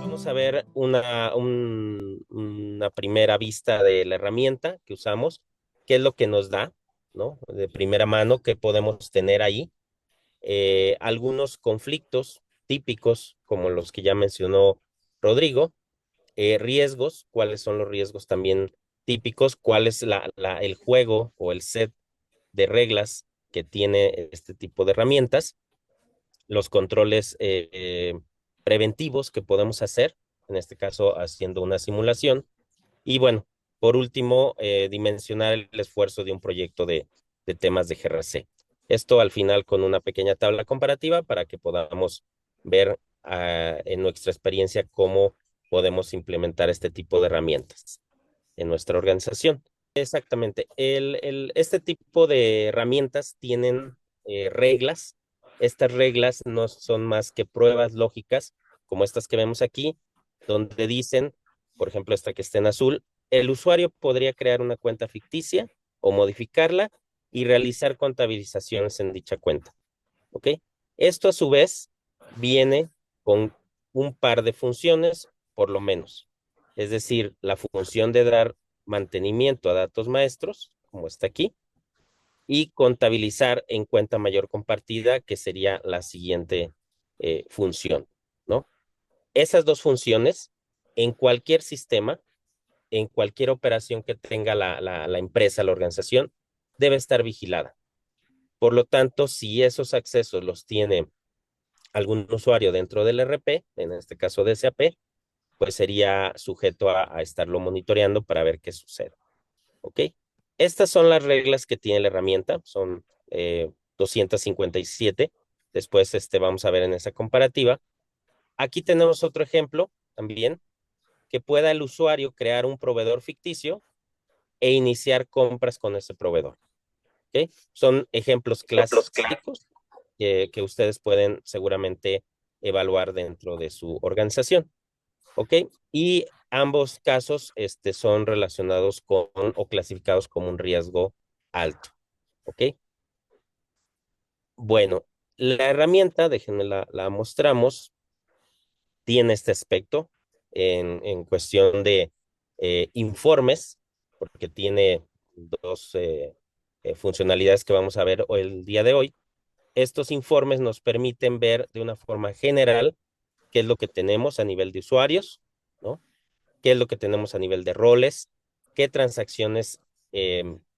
Vamos a ver una primera vista de la herramienta que usamos, qué es lo que nos da, ¿no? De primera mano, qué podemos tener ahí. Algunos conflictos típicos, como los que ya mencionó Rodrigo, riesgos, cuáles son los riesgos también típicos, cuál es el juego o el set de reglas que tiene este tipo de herramientas, los controles preventivos que podemos hacer, en este caso haciendo una simulación, y bueno, por último, dimensionar el esfuerzo de un proyecto de temas de GRC. Esto al final con una pequeña tabla comparativa para que podamos ver en nuestra experiencia cómo podemos implementar este tipo de herramientas en nuestra organización. Exactamente. Este tipo de herramientas tienen reglas. Estas reglas no son más que pruebas lógicas, como estas que vemos aquí, donde dicen, por ejemplo, esta que está en azul, el usuario podría crear una cuenta ficticia o modificarla y realizar contabilizaciones en dicha cuenta. ¿Ok? Esto a su vez viene con un par de funciones, por lo menos. Es decir, la función de dar mantenimiento a datos maestros, como está aquí, y contabilizar en cuenta mayor compartida, que sería la siguiente función, ¿no? Esas dos funciones, en cualquier sistema, en cualquier operación que tenga la empresa, la organización, debe estar vigilada. Por lo tanto, si esos accesos los tiene algún usuario dentro del RP, en este caso de SAP, pues sería sujeto a estarlo monitoreando para ver qué sucede. ¿Ok? Estas son las reglas que tiene la herramienta, son 257. Después vamos a ver en esa comparativa. Aquí tenemos otro ejemplo también, que pueda el usuario crear un proveedor ficticio e iniciar compras con ese proveedor. ¿Ok? Son ejemplos clásicos que ustedes pueden seguramente evaluar dentro de su organización. ¿Ok? Y ambos casos son relacionados con o clasificados como un riesgo alto. ¿Ok? Bueno, la herramienta, déjenme la mostramos, tiene este aspecto en cuestión de informes, porque tiene dos funcionalidades que vamos a ver hoy, el día de hoy. Estos informes nos permiten ver de una forma general qué es lo que tenemos a nivel de usuarios, ¿no? Qué es lo que tenemos a nivel de roles, qué transacciones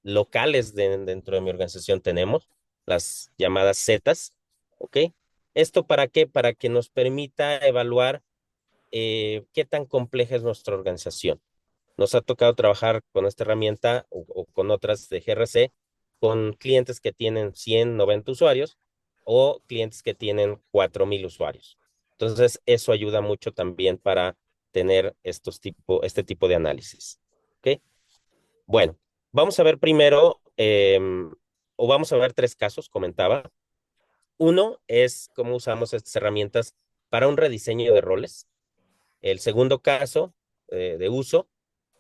locales dentro de mi organización tenemos, las llamadas Zetas, ¿ok? ¿Esto para qué? Para que nos permita evaluar qué tan compleja es nuestra organización. Nos ha tocado trabajar con esta herramienta o con otras de GRC, con clientes que tienen 100, 90 usuarios o clientes que tienen 4,000 usuarios. Entonces, eso ayuda mucho también para tener este tipo de análisis. ¿Ok? Bueno, vamos a ver primero, o vamos a ver tres casos, comentaba. Uno es cómo usamos estas herramientas para un rediseño de roles. El segundo caso de uso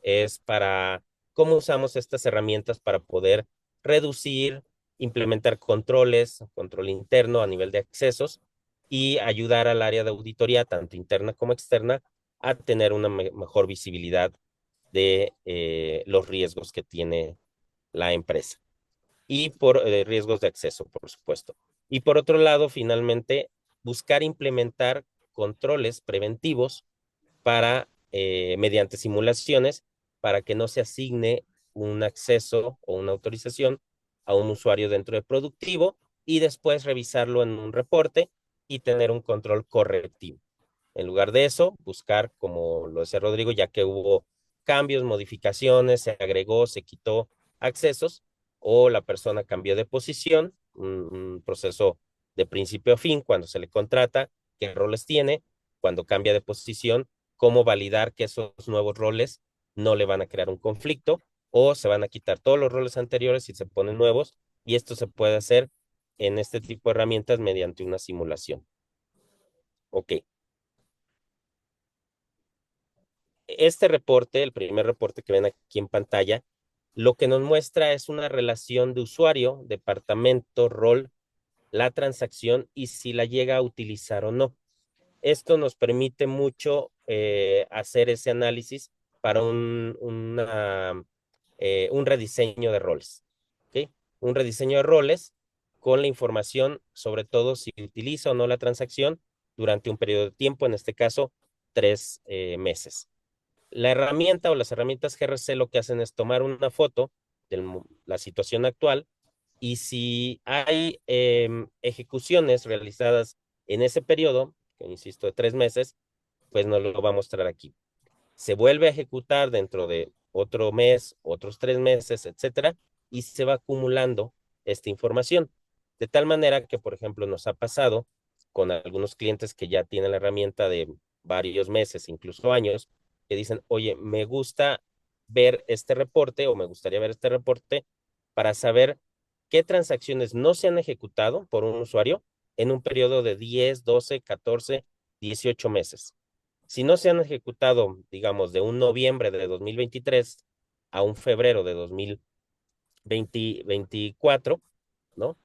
es para cómo usamos estas herramientas para poder reducir, implementar controles, control interno a nivel de accesos y ayudar al área de auditoría, tanto interna como externa, a tener una mejor visibilidad de los riesgos que tiene la empresa y por riesgos de acceso, por supuesto. Y por otro lado, finalmente, buscar implementar controles preventivos para, mediante simulaciones, para que no se asigne un acceso o una autorización a un usuario dentro de productivo y después revisarlo en un reporte y tener un control correctivo. En lugar de eso, buscar, como lo decía Rodrigo, ya que hubo cambios, modificaciones, se agregó, se quitó accesos o la persona cambió de posición, un proceso de principio a fin cuando se le contrata, qué roles tiene, cuando cambia de posición, cómo validar que esos nuevos roles no le van a crear un conflicto o se van a quitar todos los roles anteriores y se ponen nuevos, y esto se puede hacer en este tipo de herramientas mediante una simulación. Ok. Este reporte, el primer reporte que ven aquí en pantalla, lo que nos muestra es una relación de usuario, departamento, rol la transacción y si la llega a utilizar o no. Esto nos permite mucho hacer ese análisis para un rediseño de roles. ¿Okay? Un rediseño de roles con la información, sobre todo si utiliza o no la transacción durante un periodo de tiempo, en este caso, 3 meses. La herramienta o las herramientas GRC lo que hacen es tomar una foto de la situación actual y si hay ejecuciones realizadas en ese periodo, que insisto, de 3 meses, pues nos lo va a mostrar aquí. Se vuelve a ejecutar dentro de otro mes, otros 3 meses, etcétera, y se va acumulando esta información. De tal manera que, por ejemplo, nos ha pasado con algunos clientes que ya tienen la herramienta de varios meses, incluso años, que dicen, oye, me gusta ver este reporte o me gustaría ver este reporte para saber qué transacciones no se han ejecutado por un usuario en un periodo de 10, 12, 14, 18 meses. Si no se han ejecutado, digamos, de un noviembre de 2023 a un febrero de 2024, ¿no?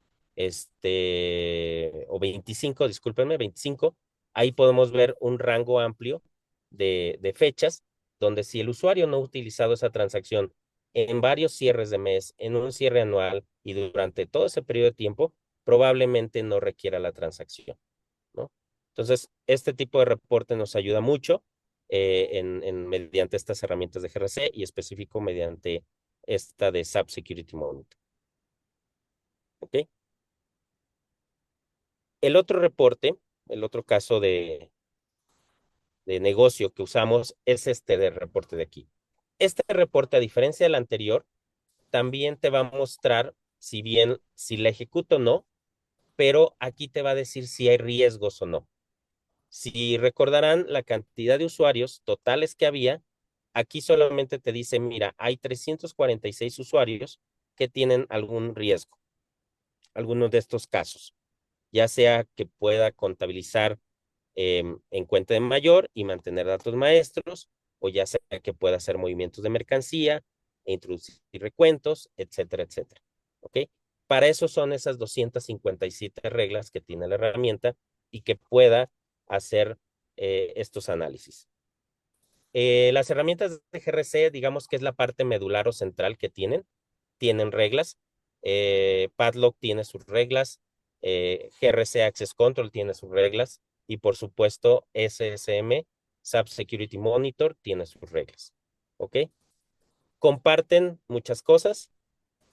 O 25, discúlpenme, 25, ahí podemos ver un rango amplio de fechas donde si el usuario no ha utilizado esa transacción en varios cierres de mes, en un cierre anual y durante todo ese periodo de tiempo, probablemente no requiera la transacción, ¿no? Entonces, este tipo de reporte nos ayuda mucho mediante estas herramientas de GRC y específico mediante esta de SAP Security Monitor. ¿Ok? El otro reporte, el otro caso de negocio que usamos es este de reporte de aquí. Este reporte, a diferencia del anterior, también te va a mostrar si la ejecuto o no, pero aquí te va a decir si hay riesgos o no. Si recordarán la cantidad de usuarios totales que había, aquí solamente te dice, mira, hay 346 usuarios que tienen algún riesgo, algunos de estos casos, ya sea que pueda contabilizar en cuenta de mayor y mantener datos maestros, o ya sea que pueda hacer movimientos de mercancía, e introducir recuentos, etcétera, etcétera. ¿Ok? Para eso son esas 257 reglas que tiene la herramienta y que pueda hacer estos análisis. Las herramientas de GRC, digamos que es la parte medular o central que tienen reglas. Padlock tiene sus reglas, GRC Access Control tiene sus reglas y por supuesto SSM, SAP Security Monitor, tiene sus reglas. ¿Ok? Comparten muchas cosas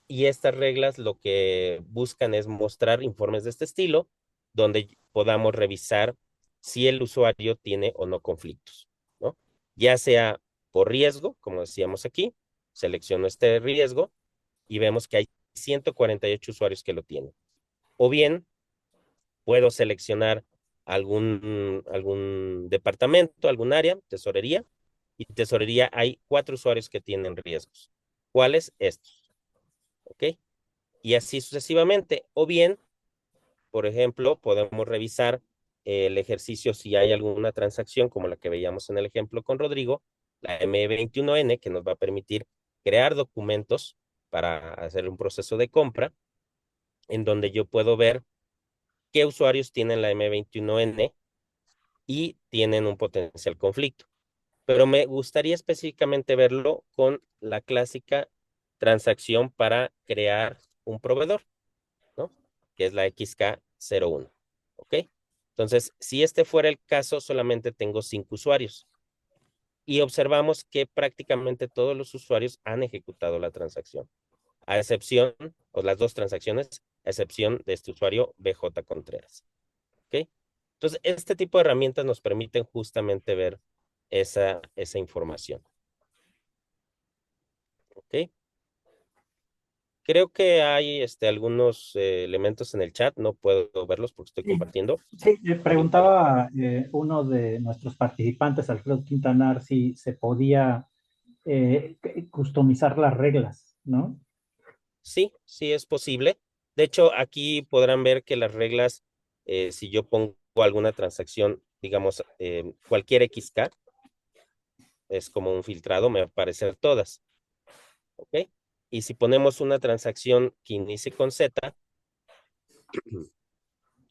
y estas reglas lo que buscan es mostrar informes de este estilo donde podamos revisar si el usuario tiene o no conflictos, ¿no? Ya sea por riesgo, como decíamos aquí, selecciono este riesgo y vemos que hay 148 usuarios que lo tienen. O bien puedo seleccionar algún departamento, algún área, tesorería, y tesorería hay 4 usuarios que tienen riesgos. ¿Cuáles? Estos. ¿Ok? Y así sucesivamente. O bien, por ejemplo, podemos revisar el ejercicio si hay alguna transacción como la que veíamos en el ejemplo con Rodrigo, la M21N, que nos va a permitir crear documentos para hacer un proceso de compra, en donde yo puedo ver qué usuarios tienen la M21N y tienen un potencial conflicto. Pero me gustaría específicamente verlo con la clásica transacción para crear un proveedor, ¿no? Que es la XK01. ¿Ok? Entonces, si este fuera el caso, solamente tengo 5 usuarios. Y observamos que prácticamente todos los usuarios han ejecutado la transacción, a excepción, o las dos transacciones, a excepción de este usuario BJ Contreras. ¿Ok? Entonces, este tipo de herramientas nos permiten justamente ver esa información. ¿Ok? Creo que hay algunos elementos en el chat, no puedo verlos porque estoy Sí, compartiendo. sí, Ok, vale. preguntaba uno de nuestros participantes, Alfredo Quintanar, si se podía customizar las reglas, ¿no? Sí, sí es posible. De hecho, aquí podrán ver que las reglas, si yo pongo alguna transacción, digamos, cualquier XK, es como un filtrado, me va a aparecer todas. ¿Ok? Y si ponemos una transacción que inicie con Z,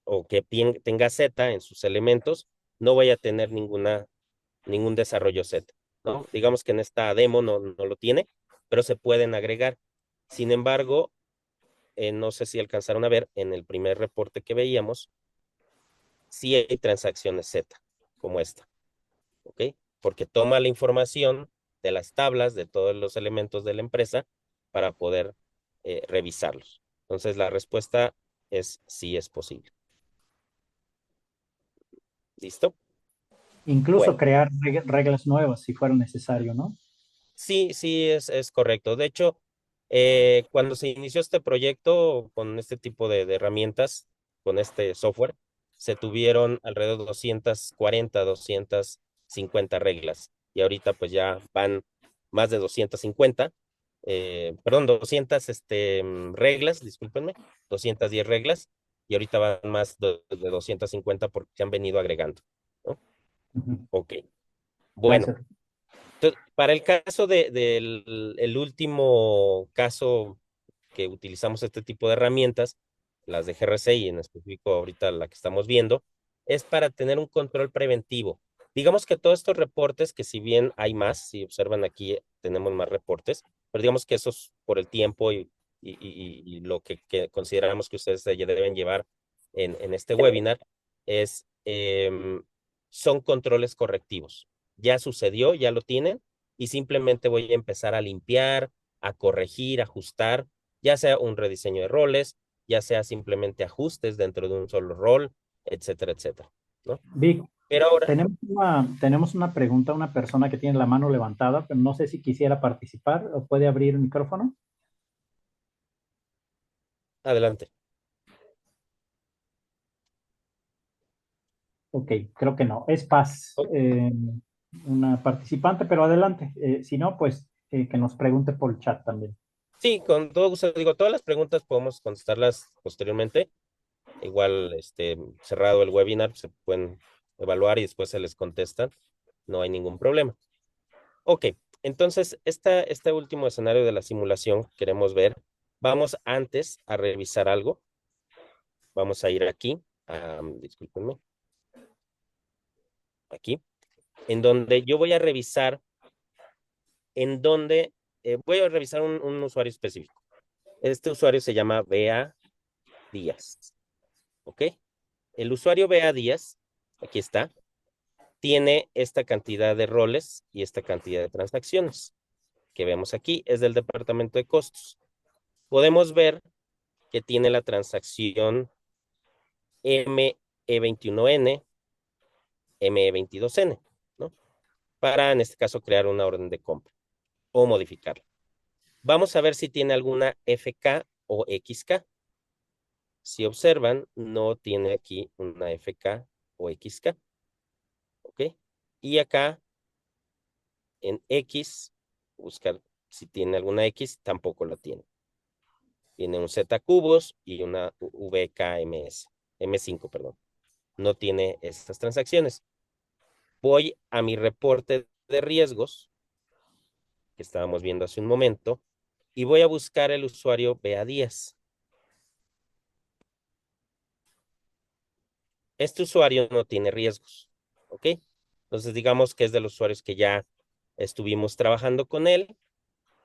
o que tenga Z en sus elementos, no vaya a tener ningún desarrollo Z, ¿no? Digamos que en esta demo no lo tiene, pero se pueden agregar. Sin embargo, no sé si alcanzaron a ver en el primer reporte que veíamos, sí hay transacciones Z, como esta, ¿ok? Porque toma la información de las tablas de todos los elementos de la empresa para poder revisarlos. Entonces, la respuesta es sí es posible. ¿Listo? Incluso Bueno, crear reglas nuevas si fuera necesario, ¿no? sí es correcto. De hecho, cuando se inició este proyecto con este tipo de herramientas, con este software, se tuvieron alrededor de 240, 250 reglas. Y ahorita pues ya van más de 250, perdón, 200 reglas, discúlpenme, 210 reglas. Y ahorita van más de 250 porque se han venido agregando, ¿no? Ujú. Ok, bueno. Gracias. Entonces, para el caso del el último caso que utilizamos este tipo de herramientas, las de GRC y en específico ahorita la que estamos viendo, es para tener un control preventivo. Digamos que todos estos reportes, que si bien hay más, si observan aquí tenemos más reportes, pero digamos que esos por el tiempo y lo que consideramos que ustedes ya deben llevar en este webinar es, son controles correctivos. Ya sucedió, ya lo tienen, y simplemente voy a empezar a limpiar, a corregir, ajustar, ya sea un rediseño de roles, ya sea simplemente ajustes dentro de un solo rol, etcétera, etcétera, ¿no? Vic, Pero ahora, tenemos una pregunta, una persona que tiene la mano levantada, pero no sé si quisiera participar o puede abrir el micrófono. adelante. Ok, creo que no. Es Paz, Oh, una participante, pero adelante. Si no, pues que nos pregunte por el chat también. sí, con todo gusto, digo, todas las preguntas podemos contestarlas posteriormente. Igual, cerrado el webinar, se pueden evaluar y después se les contestan. No hay ningún problema. Ok, entonces, este último escenario de la simulación que queremos ver, vamos antes a revisar algo. Vamos a ir aquí, discúlpenme, aquí, en donde yo voy a revisar, en donde voy a revisar un usuario específico. Este usuario se llama Bea Díaz, ¿ok? El usuario Bea Díaz, aquí está, tiene esta cantidad de roles y esta cantidad de transacciones que vemos aquí, es del departamento de costos. Podemos ver que tiene la transacción ME21N, ME22N, ¿no? Para, en este caso, crear una orden de compra o modificarla. Vamos a ver si tiene alguna FK o XK. Si observan, no tiene aquí una FK o XK, ¿ok? Y acá en X, buscar si tiene alguna X, tampoco la tiene. Tiene un Z cubos y una VKMS, M5, perdón. No tiene estas transacciones. Voy a mi reporte de riesgos, que estábamos viendo hace un momento, y voy a buscar el usuario Bea Díaz. Este usuario no tiene riesgos, ¿ok? Entonces digamos que es de los usuarios que ya estuvimos trabajando con él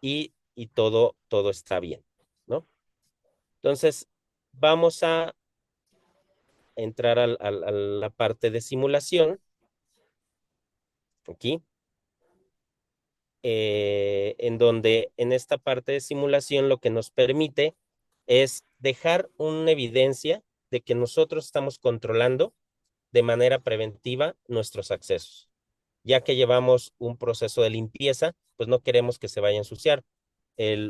y todo está bien, ¿no? Entonces vamos a entrar a la parte de simulación, aquí, en donde en esta parte de simulación lo que nos permite es dejar una evidencia de que nosotros estamos controlando de manera preventiva nuestros accesos. Ya que llevamos un proceso de limpieza, pues no queremos que se vaya a ensuciar.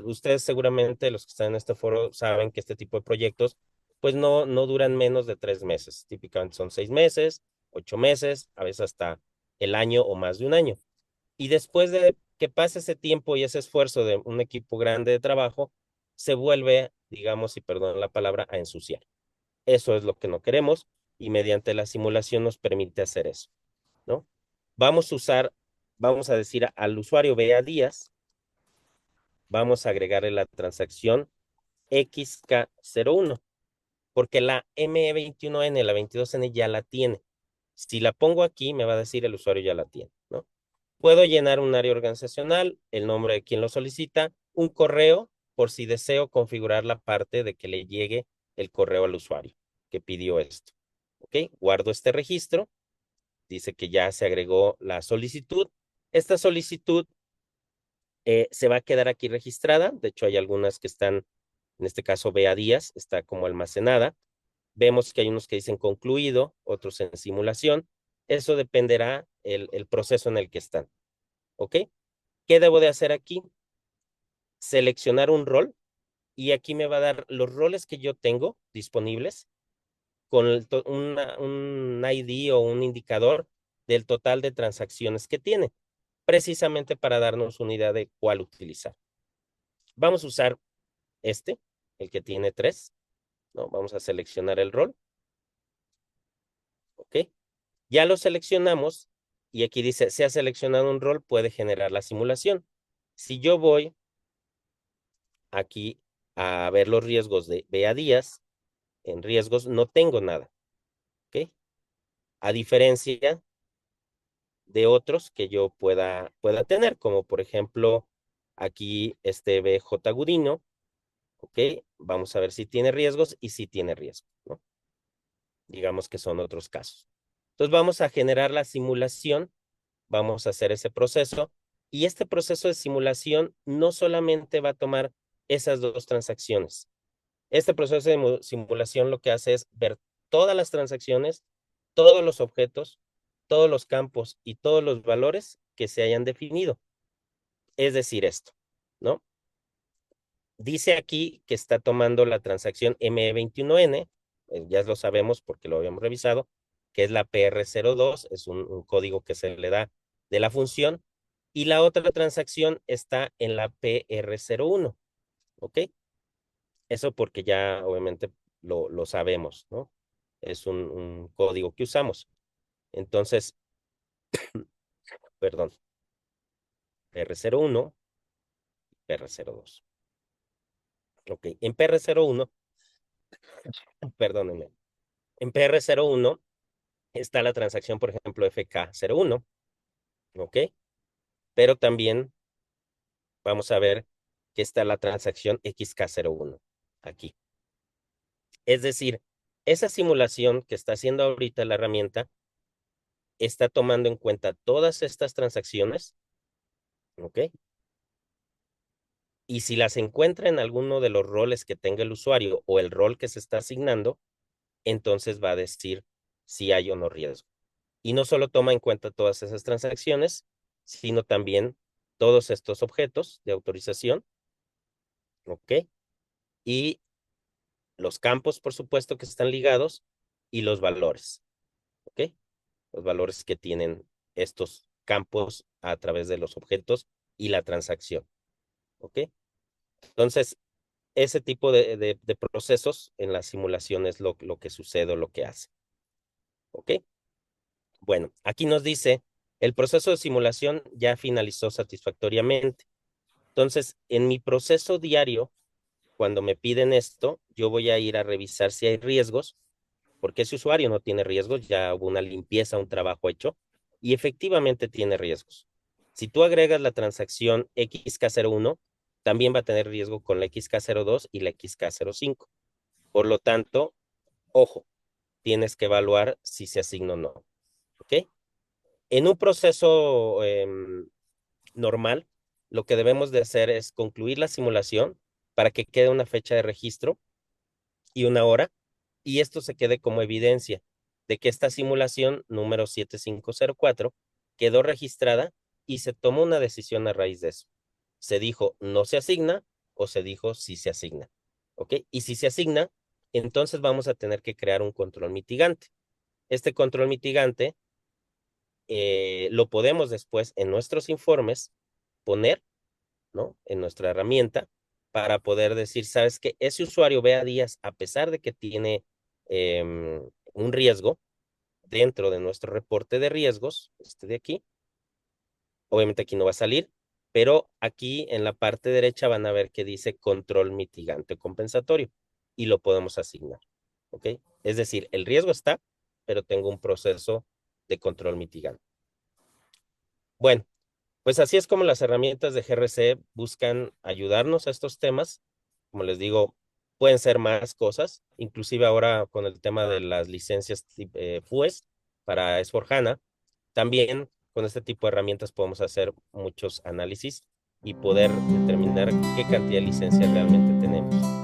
Ustedes seguramente, los que están en este foro, saben que este tipo de proyectos, pues no duran menos de 3 meses. Típicamente son 6 meses, 8 meses, a veces hasta el año o más de un año. Y después de que pase ese tiempo y ese esfuerzo de un equipo grande de trabajo, se vuelve, digamos, y perdón la palabra, a ensuciar. Eso es lo que no queremos y mediante la simulación nos permite hacer eso, ¿no? Vamos a usar, vamos a decir al usuario Bea Díaz, vamos a agregarle la transacción XK01. porque la ME21N, la 22N ya la tiene. Si la pongo aquí, me va a decir el usuario ya la tiene, ¿no? Puedo llenar un área organizacional, el nombre de quien lo solicita, un correo, por si deseo configurar la parte de que le llegue el correo al usuario que pidió esto. ¿Ok? Guardo este registro. Dice que ya se agregó la solicitud. Esta solicitud se va a quedar aquí registrada. De hecho, hay algunas que están, en este caso, Bea Díaz, está como almacenada. Vemos que hay unos que dicen concluido, otros en simulación. Eso dependerá el proceso en el que están. ¿Ok? ¿Qué debo de hacer aquí? Seleccionar un rol y aquí me va a dar los roles que yo tengo disponibles con un ID o un indicador del total de transacciones que tiene, precisamente para darnos una idea de cuál utilizar. Vamos a usar este, el que tiene 3, ¿no? Vamos a seleccionar el rol, ¿ok? Ya lo seleccionamos y aquí dice, se ha seleccionado un rol, puede generar la simulación. Si yo voy aquí a ver los riesgos de Bea Díaz, en riesgos no tengo nada, ¿ok? A diferencia de otros que yo pueda tener, como por ejemplo aquí este BJ Gudino, ¿ok? Vamos a ver si tiene riesgos y si tiene riesgo, ¿no? Digamos que son otros casos. Entonces vamos a generar la simulación, vamos a hacer ese proceso y este proceso de simulación no solamente va a tomar esas dos transacciones. Este proceso de simulación lo que hace es ver todas las transacciones, todos los objetos, todos los campos y todos los valores que se hayan definido. Es decir, esto, ¿no? Dice aquí que está tomando la transacción ME21N, ya lo sabemos porque lo habíamos revisado, que es la PR02, es un código que se le da de la función, y la otra transacción está en la PR01, ¿ok? Eso porque ya obviamente lo sabemos, ¿no? Es un código que usamos. Entonces, perdón, PR01, PR02. Ok, en PR01, perdónenme, en PR01 está la transacción, por ejemplo, FK01, ¿ok? Pero también vamos a ver que está la transacción XK01 aquí. Es decir, esa simulación que está haciendo ahorita la herramienta está tomando en cuenta todas estas transacciones, ¿ok? Y si las encuentra en alguno de los roles que tenga el usuario o el rol que se está asignando, entonces va a decir si hay o no riesgo. Y no solo toma en cuenta todas esas transacciones, sino también todos estos objetos de autorización, ¿ok? Y los campos, por supuesto, que están ligados y los valores, ¿ok? Los valores que tienen estos campos a través de los objetos y la transacción, ¿ok? Entonces, ese tipo de procesos en la simulación es lo que sucede o lo que hace, ¿ok? Bueno, aquí nos dice, el proceso de simulación ya finalizó satisfactoriamente. Entonces, en mi proceso diario, cuando me piden esto, yo voy a ir a revisar si hay riesgos, porque ese usuario no tiene riesgos, ya hubo una limpieza, un trabajo hecho, y efectivamente tiene riesgos. Si tú agregas la transacción XK01, también va a tener riesgo con la XK02 y la XK05. Por lo tanto, ojo, tienes que evaluar si se asigna o no. ¿Ok? En un proceso normal, lo que debemos de hacer es concluir la simulación para que quede una fecha de registro y una hora, y esto se quede como evidencia de que esta simulación número 7504 quedó registrada y se tomó una decisión a raíz de eso. Se dijo no se asigna o se dijo sí se asigna. ¿Ok? Y si se asigna, entonces vamos a tener que crear un control mitigante. Este control mitigante lo podemos después en nuestros informes poner, ¿no? En nuestra herramienta para poder decir, sabes que ese usuario Bea Díaz, a pesar de que tiene un riesgo dentro de nuestro reporte de riesgos, este de aquí, obviamente aquí no va a salir, pero aquí en la parte derecha van a ver que dice control mitigante o compensatorio y lo podemos asignar. ¿ok? Es decir, el riesgo está, pero tengo un proceso de control mitigante. Bueno, pues así es como las herramientas de GRC buscan ayudarnos a estos temas. Como les digo, pueden ser más cosas, inclusive ahora con el tema de las licencias FUES para S4HANA, también con este tipo de herramientas podemos hacer muchos análisis y poder determinar qué cantidad de licencias realmente tenemos.